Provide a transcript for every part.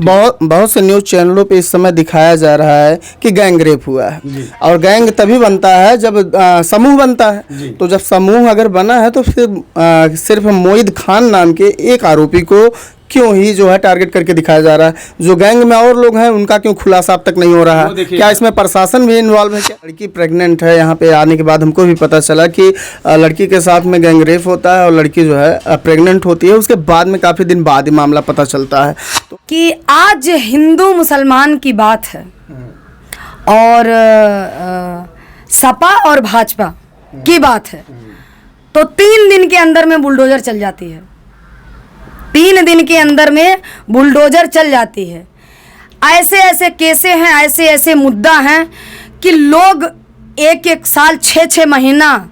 बहुत से न्यूज़ चैनलों पे इस समय दिखाया जा रहा है कि गैंग रेप हुआ है, और गैंग तभी बनता है जब समूह बनता है। तो जब समूह अगर बना है तो फिर सिर्फ मोहित खान नाम के एक आरोपी को क्यों ही जो है टारगेट करके दिखाया जा रहा है? जो गैंग में और लोग हैं उनका क्यों खुलासा अब तक नहीं हो रहा है? क्या इसमें प्रशासन भी इन्वॉल्व है? क्या लड़की प्रेग्नेंट है? यहाँ पे आने के बाद हमको भी पता चला कि लड़की के साथ में गैंग रेप होता है और लड़की जो है प्रेग्नेंट होती है। उसके बाद में काफ़ी दिन बाद ही मामला पता चलता है कि आज हिंदू मुसलमान की बात है और सपा और भाजपा की बात है, तो 3 दिन के अंदर में बुलडोजर चल जाती है। 3 दिन के अंदर में बुलडोजर चल जाती है। ऐसे ऐसे केसे हैं, ऐसे ऐसे मुद्दा हैं कि लोग 1-1 साल 6-6 महीना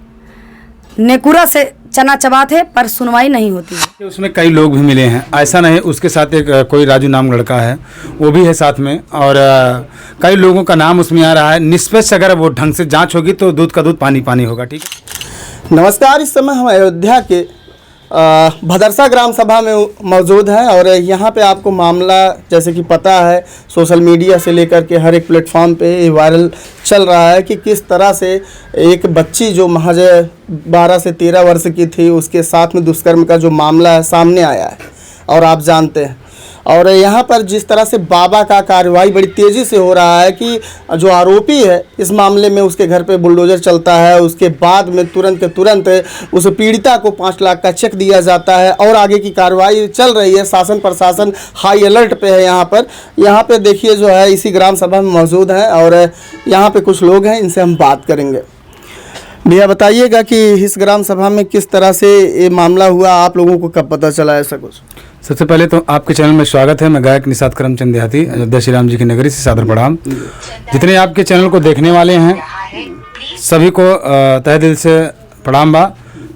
नेकुरा से चना चबाते हैं पर सुनवाई नहीं होती है। उसमें कई लोग भी मिले हैं, ऐसा नहीं। उसके साथ एक कोई राजू नाम लड़का है, वो भी है साथ में, और कई लोगों का नाम उसमें आ रहा है। निष्पक्ष अगर वो ढंग से जांच होगी तो दूध का दूध पानी पानी होगा। ठीक है। नमस्कार, इस समय हम अयोध्या के भदरसा ग्राम सभा में मौजूद हैं और यहाँ पे आपको मामला जैसे कि पता है, सोशल मीडिया से लेकर के हर एक प्लेटफॉर्म पे ये वायरल चल रहा है कि किस तरह से एक बच्ची जो महज 12 से 13 वर्ष की थी, उसके साथ में दुष्कर्म का जो मामला है सामने आया है और आप जानते हैं। और यहाँ पर जिस तरह से बाबा का कार्रवाई बड़ी तेज़ी से हो रहा है कि जो आरोपी है इस मामले में उसके घर पे बुलडोजर चलता है, उसके बाद में तुरंत के तुरंत उस पीड़िता को 5 लाख का चेक दिया जाता है और आगे की कार्रवाई चल रही है। शासन प्रशासन हाई अलर्ट पे है। यहाँ पे देखिए जो है इसी ग्राम सभा में मौजूद हैं और यहाँ पे कुछ लोग हैं, इनसे हम बात करेंगे। भैया बताइएगा कि इस ग्राम सभा में किस तरह से ये मामला हुआ, आप लोगों को कब पता चला ऐसा कुछ? सबसे पहले तो आपके चैनल में स्वागत है। मैं गायक निषाद करमचंद देहाती, अयोध्या श्री राम जी की नगरी से सादर प्रणाम। जितने आपके चैनल को देखने वाले हैं सभी को तहे दिल से प्रणाम बा।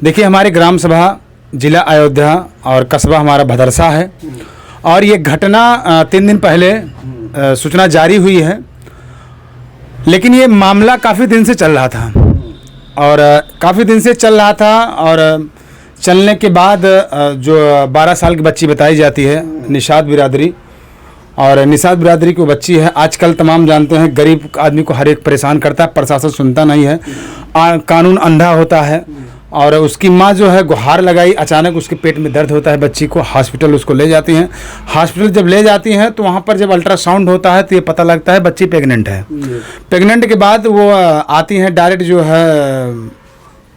देखिए, हमारी ग्राम सभा जिला अयोध्या और कस्बा हमारा भदरसा है और ये घटना 3 दिन पहले सूचना जारी हुई है, लेकिन ये मामला काफ़ी दिन से चल रहा था और चलने के बाद जो 12 साल की बच्ची बताई जाती है निषाद बिरादरी, और निषाद बिरादरी की बच्ची है। आजकल तमाम जानते हैं गरीब आदमी को हर एक परेशान करता है, प्रशासन सुनता नहीं है, कानून अंधा होता है। और उसकी माँ जो है गुहार लगाई, अचानक उसके पेट में दर्द होता है, बच्ची को हॉस्पिटल उसको ले जाती हैं। हॉस्पिटल जब ले जाती हैं तो वहाँ पर जब अल्ट्रासाउंड होता है तो ये पता लगता है बच्ची प्रेग्नेंट है। प्रेग्नेंट के बाद वो आती हैं डायरेक्ट जो है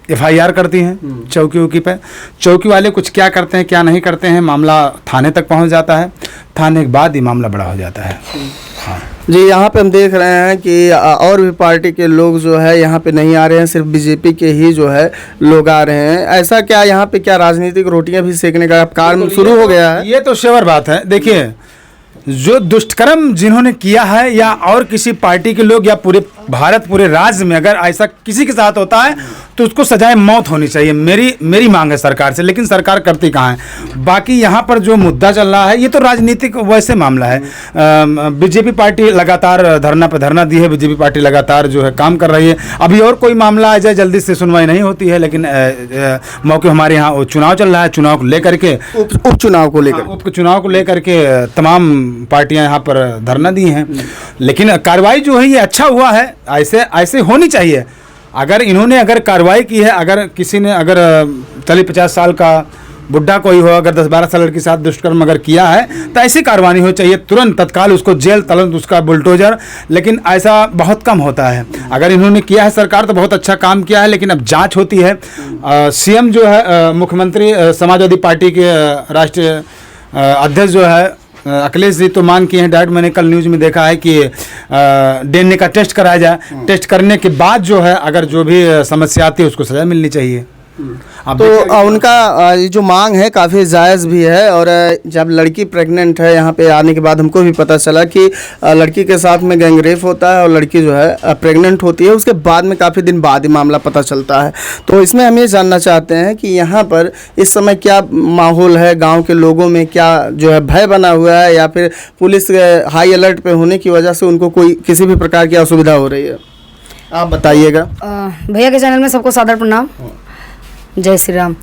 FIR करती हैं चौकी पे। चौकी वाले कुछ क्या करते हैं क्या नहीं करते हैं, मामला थाने तक पहुंच जाता है। थाने के बाद ये मामला बड़ा हो जाता है। हाँ जी, यहाँ पे हम देख रहे हैं कि और भी पार्टी के लोग जो है यहाँ पे नहीं आ रहे हैं, सिर्फ बीजेपी के ही जो है लोग आ रहे हैं। ऐसा क्या यहाँ पे क्या राजनीतिक रोटियाँ भी सेकने का कार्य शुरू हो गया है? ये तो श्योर बात है। देखिए, जो दुष्कर्म जिन्होंने किया है या और किसी पार्टी के लोग या पूरे भारत पूरे राज्य में अगर ऐसा किसी के साथ होता है तो उसको सजाए मौत होनी चाहिए, मेरी मांग है सरकार से। लेकिन सरकार करती कहाँ है? बाकी यहाँ पर जो मुद्दा चल रहा है ये तो राजनीतिक वैसे मामला है। बीजेपी पार्टी लगातार धरना पे धरना दी है, बीजेपी पार्टी लगातार जो है काम कर रही है। अभी और कोई मामला आ जाए जल्दी से सुनवाई नहीं होती है, लेकिन मौके हमारे यहाँ चुनाव चल रहा है। चुनाव को लेकर के उपचुनाव को लेकर के तमाम पार्टियां यहाँ पर धरना दी हैं। लेकिन कार्रवाई जो है ये अच्छा हुआ है, ऐसे होनी चाहिए। अगर इन्होंने कार्रवाई की है, अगर किसी ने 40-50 साल का बुढ़ा कोई हो, अगर 10-12 साल के साथ दुष्कर्म अगर किया है तो ऐसी कार्रवाई हो चाहिए, तुरंत तत्काल उसको जेल, तुरंत उसका बुलडोजर। लेकिन ऐसा बहुत कम होता है। अगर इन्होंने किया है सरकार तो बहुत अच्छा काम किया है, लेकिन अब जांच होती है। CM जो है मुख्यमंत्री समाजवादी पार्टी के राष्ट्रीय अध्यक्ष जो है अखिलेश जी तो मांग किए हैं। डायरेक्ट मैंने कल न्यूज़ में देखा है कि DNA का टेस्ट कराया जाए। टेस्ट करने के बाद जो है अगर जो भी समस्या आती है उसको सजा मिलनी चाहिए। तो उनका जो मांग है काफ़ी जायज़ भी है। और जब लड़की प्रेग्नेंट है, यहाँ पे आने के बाद हमको भी पता चला कि लड़की के साथ में गैंग रेप होता है और लड़की जो है प्रेग्नेंट होती है। उसके बाद में काफ़ी दिन बाद ही मामला पता चलता है। तो इसमें हम ये जानना चाहते हैं कि यहाँ पर इस समय क्या माहौल है, गाँव के लोगों में क्या जो है भय बना हुआ है, या फिर पुलिस हाई अलर्ट पे होने की वजह से उनको कोई किसी भी प्रकार की असुविधा हो रही है? आप बताइएगा। भैया के चैनल में सबको सादर प्रणाम, जय श्री राम।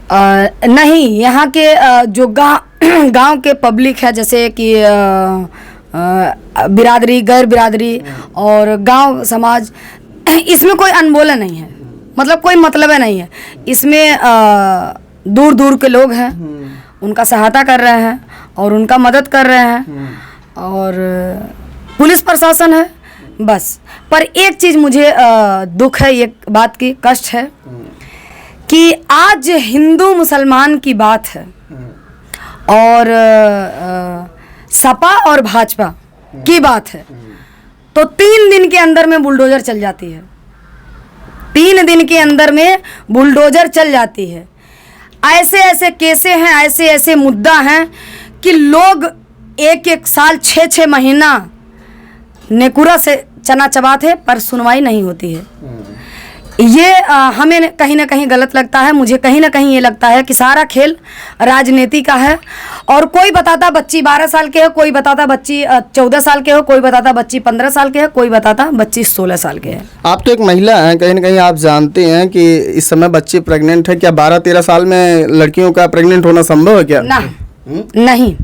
नहीं, यहाँ के जो गांव के पब्लिक है, जैसे कि बिरादरी, गैर बिरादरी और गांव समाज, इसमें कोई अनबोला नहीं है, मतलब कोई मतलब नहीं है। इसमें दूर दूर के लोग हैं, उनका सहायता कर रहे हैं और उनका मदद कर रहे हैं, और पुलिस प्रशासन है बस। पर एक चीज़ मुझे दुख है, एक बात की कष्ट है कि आज हिंदू मुसलमान की बात है और सपा और भाजपा की बात है, तो 3 दिन के अंदर में बुलडोजर चल जाती है। 3 दिन के अंदर में बुलडोजर चल जाती है। ऐसे ऐसे केसे हैं, ऐसे ऐसे मुद्दा हैं कि लोग 1-1 साल 6-6 महीना नेकुरा से चना चबाते हैं, पर सुनवाई नहीं होती है। ये हमें कहीं ना कहीं गलत लगता है। मुझे कहीं ना कहीं ये लगता है कि सारा खेल राजनीति का है, और कोई बताता बच्ची 12 साल के है, कोई बताता बच्ची 14 साल के हो, कोई बताता बच्ची 15 साल के है, कोई बताता बच्ची 16 साल के है। आप तो एक महिला हैं, कहीं ना कहीं आप जानते हैं कि इस समय बच्ची प्रेग्नेंट है। क्या 12-13 साल में लड़कियों का प्रेग्नेंट होना संभव है क्या? नहीं,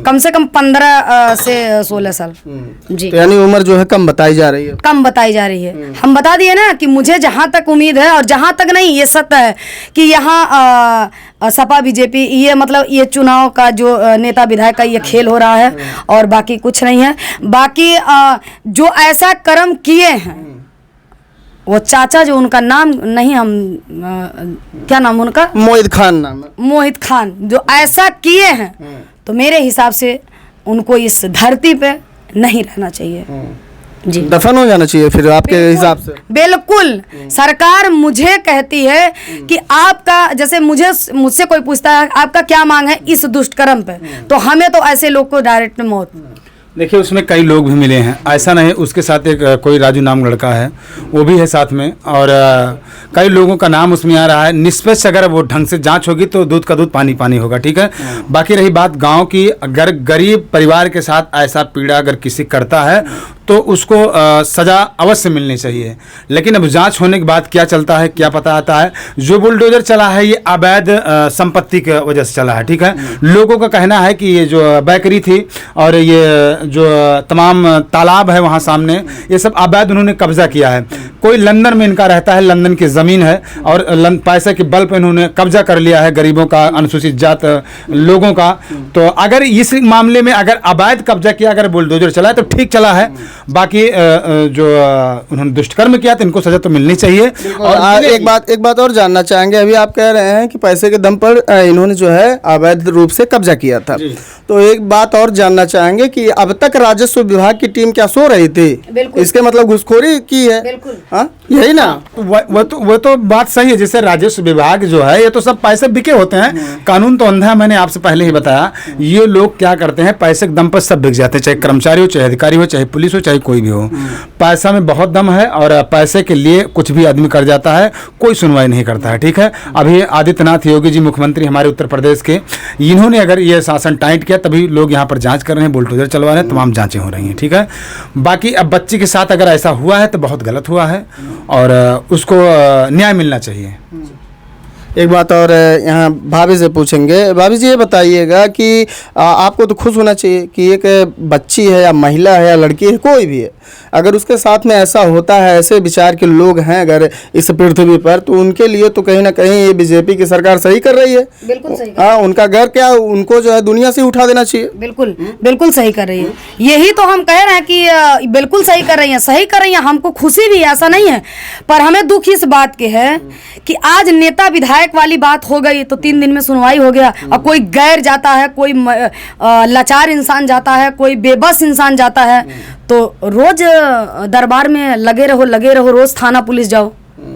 कम से कम 15 से 16 साल जी। तो यानी उम्र जो है कम बताई जा रही है, कम बताई जा रही है। हम बता दिए ना कि मुझे जहाँ तक उम्मीद है, और जहाँ तक नहीं, ये सत्य है कि यहाँ सपा बीजेपी, ये मतलब ये चुनाव का जो नेता विधायक का ये खेल हो रहा है, और बाकी कुछ नहीं है। बाकी जो ऐसा कर्म किए हैं, वो चाचा जो उनका नाम नहीं, हम क्या नाम उनका, मोहित खान नाम है, मोहित खान, जो ऐसा किए हैं, तो मेरे हिसाब से उनको इस धरती पे नहीं रहना चाहिए जी। दफन हो जाना चाहिए फिर आपके हिसाब से? बिल्कुल। सरकार मुझे कहती है कि आपका, जैसे मुझसे कोई पूछता है आपका क्या मांग है इस दुष्कर्म पे, तो हमें तो ऐसे लोग को डायरेक्ट मौत। देखिए, उसमें कई लोग भी मिले हैं, ऐसा नहीं। उसके साथ एक कोई राजू नाम लड़का है, वो भी है साथ में, और कई लोगों का नाम उसमें आ रहा है। निष्पक्ष अगर वो ढंग से जांच होगी तो दूध का दूध पानी पानी होगा, ठीक है। बाकी रही बात गांव की, अगर गरीब परिवार के साथ ऐसा पीड़ा अगर किसी करता है तो उसको सज़ा अवश्य मिलनी चाहिए। लेकिन अब जांच होने के बाद क्या चलता है, क्या पता आता है। जो बुलडोजर चला है ये अवैध संपत्ति की वजह से चला है, ठीक है। लोगों का कहना है कि ये जो बेकरी थी और ये जो तमाम तालाब है वहाँ सामने, ये सब अवैध उन्होंने कब्जा किया है। कोई लंदन में इनका रहता है, लंदन की ज़मीन है, और पैसे के बल पर इन्होंने कब्जा कर लिया है गरीबों का, अनुसूचित जात लोगों का। तो अगर इस मामले में अगर अवैध कब्जा किया, अगर बुलडोजर चला है तो ठीक चला है। बाकी जो उन्होंने दुष्कर्म किया तो इनको सजा तो मिलनी चाहिए। और एक बात और जानना चाहेंगे। अभी आप कह रहे हैं कि पैसे के दम पर इन्होंने जो है अवैध रूप से कब्जा किया था, तो एक बात और जानना चाहेंगे कि अब तक राजस्व विभाग की टीम क्या सो रही थी? इसके मतलब घुसखोरी की है, यही ना? वो तो बात सही है। जैसे राजस्व विभाग जो है, ये तो सब पैसे बिके होते हैं, कानून तो अंधा है। मैंने आपसे पहले ही बताया, ये लोग क्या करते हैं, पैसे के दम पर सब बिक जाते हैं, चाहे कर्मचारी हो, चाहे अधिकारी हो, चाहे पुलिस हो, चाहे कोई भी हो। पैसा में बहुत दम है, और पैसे के लिए कुछ भी आदमी कर जाता है, कोई सुनवाई नहीं करता है, ठीक है। अभी आदित्यनाथ योगी जी मुख्यमंत्री हमारे उत्तर प्रदेश के, इन्होंने अगर ये शासन टाइट किया तभी लोग यहाँ पर जांच कर रहे हैं, बुलडोजर चलवा रहे हैं, तमाम जांचें हो रही हैं, ठीक है। बाकी अब बच्ची के साथ अगर ऐसा हुआ है तो बहुत गलत हुआ है, और उसको न्याय मिलना चाहिए। एक बात और यहाँ भाभी से पूछेंगे। भाभी जी, ये बताइएगा कि आपको तो खुश होना चाहिए कि एक बच्ची है या महिला है या लड़की है, कोई भी है, अगर उसके साथ में ऐसा होता है, ऐसे विचार के लोग हैं अगर इस पृथ्वी पर, तो उनके लिए तो कहीं ना कहीं ये बीजेपी की सरकार सही कर रही है। बिल्कुल सही। हाँ, उनका घर क्या, उनको जो है दुनिया से उठा देना चाहिए। बिल्कुल बिल्कुल सही कर रही है। यही तो हम कह रहे हैं कि बिल्कुल सही कर रही हैं, सही कर रही हैं। हमको खुशी भी, ऐसा नहीं है, पर हमें दुख इस बात के है कि आज नेता विधायक वाली बात हो गई तो 3 दिन में सुनवाई हो गया, और कोई गैर जाता है, कोई लाचार इंसान जाता है, कोई बेबस इंसान जाता है, तो रोज दरबार में लगे रहो, रोज थाना पुलिस जाओ,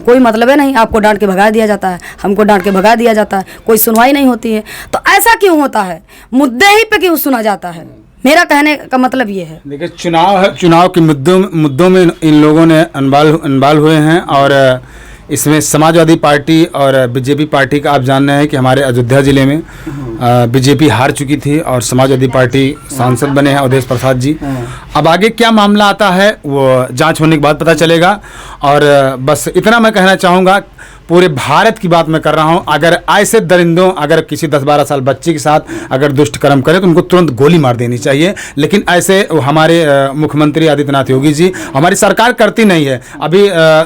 कोई मतलब है नहीं। आपको डांट के भगा दिया जाता है, हमको डांट के भगा दिया जाता है, कोई सुनवाई नहीं होती है। तो ऐसा क्यों होता है? मुद्दे ही पे क्यों सुना जाता है? मेरा कहने का मतलब ये है। देखिए, चुनाव के मुद्दों में इन लोगों ने अनबाल हुए हैं, और इसमें समाजवादी पार्टी और बीजेपी पार्टी का आप जान रहे हैं कि हमारे अयोध्या जिले में बीजेपी हार चुकी थी और समाजवादी पार्टी सांसद बने हैं अवधेश प्रसाद जी। अब आगे क्या मामला आता है वो जांच होने के बाद पता चलेगा। और बस इतना मैं कहना चाहूँगा, पूरे भारत की बात मैं कर रहा हूँ। अगर ऐसे दरिंदों अगर किसी 10-12 साल बच्चे के साथ अगर दुष्ट कर्म करे तो उनको तुरंत गोली मार देनी चाहिए। लेकिन ऐसे हमारे मुख्यमंत्री आदित्यनाथ योगी जी, हमारी सरकार करती नहीं है। अभी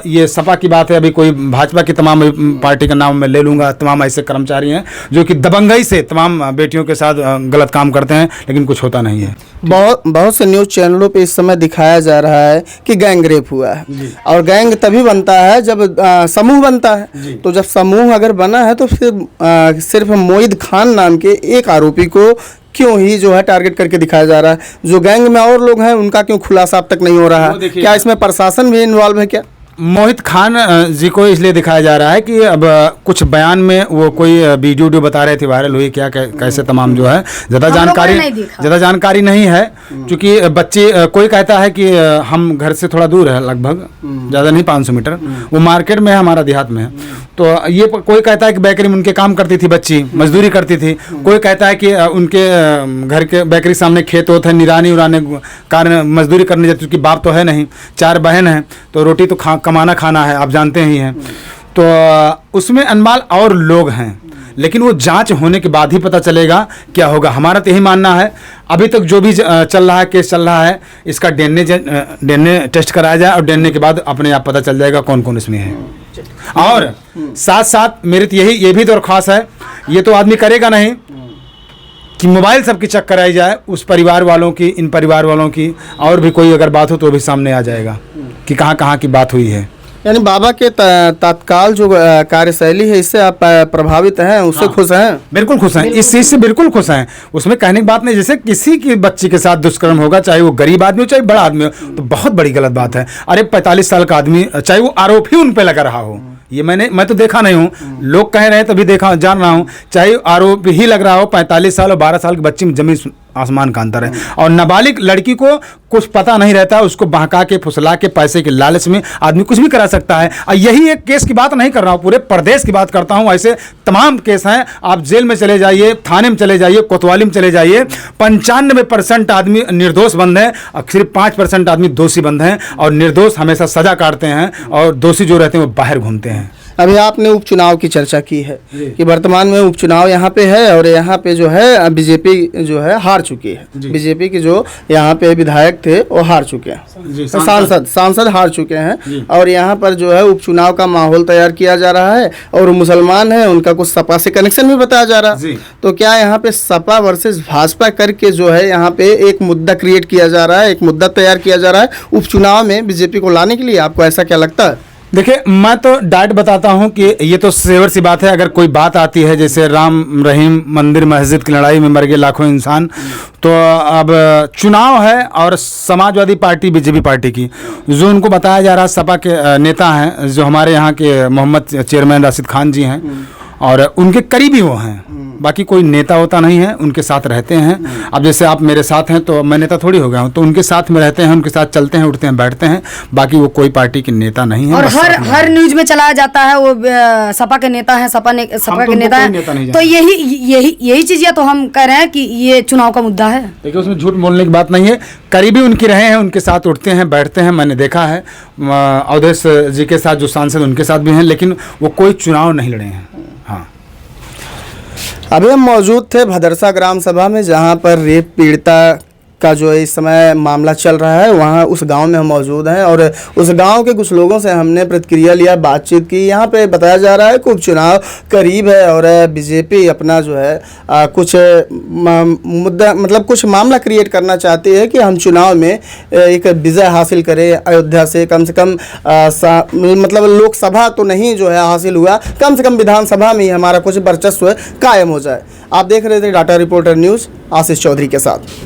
ये सपा की बात है, अभी कोई भाजपा की तमाम पार्टी का नाम मैं ले लूँगा, तमाम ऐसे कर्मचारी हैं जो कि दबंगई से तमाम बेटियों के साथ गलत काम करते हैं, लेकिन कुछ होता नहीं है। बहुत से न्यूज़ चैनलों पे इस समय दिखाया जा रहा है कि गैंग रेप हुआ है, और गैंग तभी बनता है जब समूह बनता है। तो जब समूह अगर बना है तो फिर सिर्फ मोहित खान नाम के एक आरोपी को क्यों ही जो है टारगेट करके दिखाया जा रहा है? जो गैंग में और लोग हैं उनका क्यों खुलासा अब तक नहीं हो रहा है? क्या इसमें प्रशासन भी इन्वॉल्व है क्या? मोहित खान जी को इसलिए दिखाया जा रहा है कि अब कुछ बयान में वो कोई वीडियो बता रहे थे, वायरल हुई क्या कैसे तमाम जो है ज़्यादा जानकारी नहीं है। क्योंकि बच्चे कोई कहता है कि हम घर से थोड़ा दूर है, लगभग ज़्यादा नहीं 500 मीटर, वो मार्केट में है, हमारा देहात में है। तो ये कोई कहता है कि बेकरी में उनके काम करती थी बच्ची, मजदूरी करती थी। कोई कहता है कि उनके घर के बेकरी सामने खेत होते हैं, निरानी उराने कारण मजदूरी करने जाती, क्योंकि बाप तो है नहीं, 4 बहन हैं, तो रोटी तो कमाना खाना है, आप जानते ही हैं। तो उसमें अनमाल और लोग हैं, लेकिन वो जांच होने के बाद ही पता चलेगा क्या होगा। हमारा तो यही मानना है, अभी तक जो भी चल रहा है, केस चल रहा है, इसका डीएनए टेस्ट कराया जाए, और डीएनए के बाद अपने आप पता चल जाएगा कौन कौन इसमें है। और साथ साथ मेरी तो ये भी दरख्वास्त है, ये तो आदमी करेगा नहीं कि मोबाइल सबकी चेक कराई जाए, उस परिवार वालों की, इन परिवार वालों की, और भी कोई अगर बात हो तो भी सामने आ जाएगा कि कहाँ की बात हुई है। यानी बाबा के तत्काल जो कार्यशैली है, इससे आप प्रभावित हैं, उससे हाँ, खुश हैं? बिल्कुल खुश हैं, इस चीज़ से बिल्कुल खुश हैं। उसमें कहने की बात नहीं, जैसे किसी की बच्ची के साथ दुष्कर्म होगा, चाहे वो गरीब आदमी हो चाहे बड़ा आदमी हो, तो बहुत बड़ी गलत बात है। अरे 45 साल का आदमी, चाहे वो आरोप ही उन पर लगा रहा हो, ये मैं तो देखा नहीं हूँ, लोग कह रहे हैं तभी जान रहा हूँ, चाहे आरोप ही लग रहा हो, 45 साल और 12 साल की बच्ची में जमीन आसमान का अंतर है। और नाबालिग लड़की को कुछ पता नहीं रहता, उसको बहका के फुसला के पैसे के लालच में आदमी कुछ भी करा सकता है। और यही एक केस की बात नहीं कर रहा हूँ, पूरे प्रदेश की बात करता हूँ। ऐसे तमाम केस हैं, आप जेल में चले जाइए, थाने में चले जाइए, कोतवाली में चले जाइए, 95% आदमी निर्दोष बंद हैं, और सिर्फ 5% आदमी दोषी बंद हैं। और निर्दोष हमेशा सजा काटते हैं, और दोषी जो रहते हैं वो बाहर घूमते हैं। अभी आपने उपचुनाव की चर्चा की है कि वर्तमान में उपचुनाव यहाँ पे है, और यहाँ पे जो है बीजेपी जो है हार चुकी है। बीजेपी के जो यहाँ पे विधायक थे वो हार चुके हैं, सांसद हार चुके हैं, और यहाँ पर जो है उपचुनाव का माहौल तैयार किया जा रहा है, और मुसलमान है, उनका कुछ सपा से कनेक्शन भी बताया जा रहा है। तो क्या यहाँ पे सपा वर्सेस भाजपा करके जो है यहाँ पे एक मुद्दा क्रिएट किया जा रहा है, एक मुद्दा तैयार किया जा रहा है उपचुनाव में बीजेपी को लाने के लिए? आपको ऐसा क्या लगता है? देखिए, मैं तो डायरेक्ट बताता हूं कि ये तो सेवर सी बात है। अगर कोई बात आती है, जैसे राम रहीम मंदिर मस्जिद की लड़ाई में मर गए लाखों इंसान, तो अब चुनाव है, और समाजवादी पार्टी बीजेपी पार्टी की जो उनको बताया जा रहा है, सपा के नेता हैं जो हमारे यहाँ के मोहम्मद चेयरमैन राशिद खान जी हैं, और उनके करीबी वो हैं, बाकी कोई नेता होता नहीं है, उनके साथ रहते हैं। अब जैसे आप मेरे साथ हैं तो मैं नेता थोड़ी हो गया हूँ, तो उनके साथ में रहते हैं, उनके साथ चलते हैं, उठते हैं, बैठते हैं, बाकी वो कोई पार्टी के नेता नहीं है। और हर न्यूज में चलाया जाता है वो सपा के नेता हैं, सपा के नेता हैं, तो यही चीज़ें तो हम कह रहे हैं कि ये चुनाव का मुद्दा है। देखिए, उसमें झूठ बोलने की बात नहीं है, करीबी उनके रहे हैं, उनके साथ उठते हैं, बैठते हैं, मैंने देखा है। अवधेश जी के साथ जो सांसद उनके साथ भी हैं, लेकिन वो कोई चुनाव नहीं लड़े हैं। हाँ, अभी हम मौजूद थे भदरसा ग्राम सभा में, जहां पर रेप पीड़िता का जो इस समय मामला चल रहा है, वहाँ उस गांव में हम मौजूद हैं, और उस गांव के कुछ लोगों से हमने प्रतिक्रिया लिया, बातचीत की। यहाँ पे बताया जा रहा है कि उपचुनाव करीब है, और बीजेपी अपना जो है कुछ मुद्दा, मतलब कुछ मामला क्रिएट करना चाहती है कि हम चुनाव में एक विजय हासिल करें अयोध्या से कम मतलब लोकसभा तो नहीं जो है हासिल हुआ, कम से कम विधानसभा में ही हमारा कुछ वर्चस्व कायम हो जाए। आप देख रहे थे data reporter news, Ashish Chaudhary के साथ।